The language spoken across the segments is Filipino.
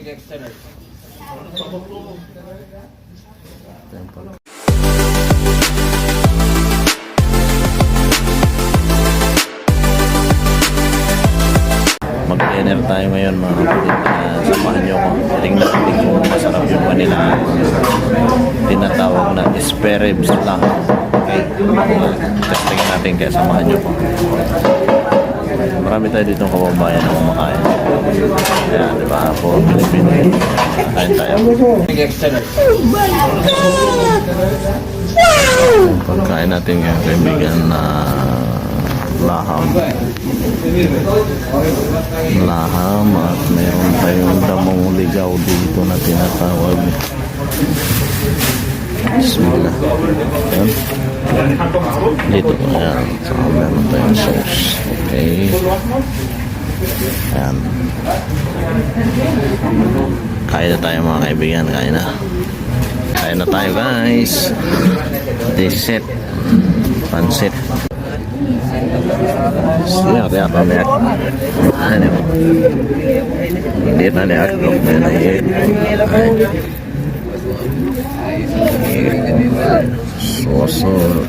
Mag-dinner tayo ngayon mga kapatid. Samahan nyo ko. Tingnan natin kung masarap yung kanila tinatawag na spare ribs lang. Okay? Testingin natin kaya samahan nyo ko. Marami tayo dito kababayan na kumakain. Ayan, di ba? Po, Pilipino. Kain tayo. Pagkain natin yung kaibigan na Lahamb. Lahamb at mayroon tayong damong ligaw dito na tinatawag. Bismillah. Ayan. Dito. Ayan. So, meron tayong sauce. Okay. Ayan. Kain na tayo mga kaibigan. Kain na. Kain na tayo guys. Dessert. Pansit. Siap ya pamer. Ano? Hindi na lihat dong na yun. Sosok.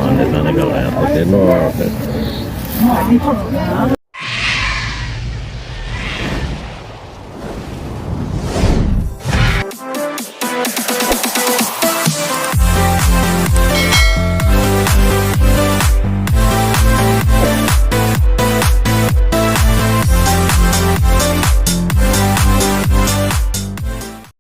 Ano na nagawa ko din mo.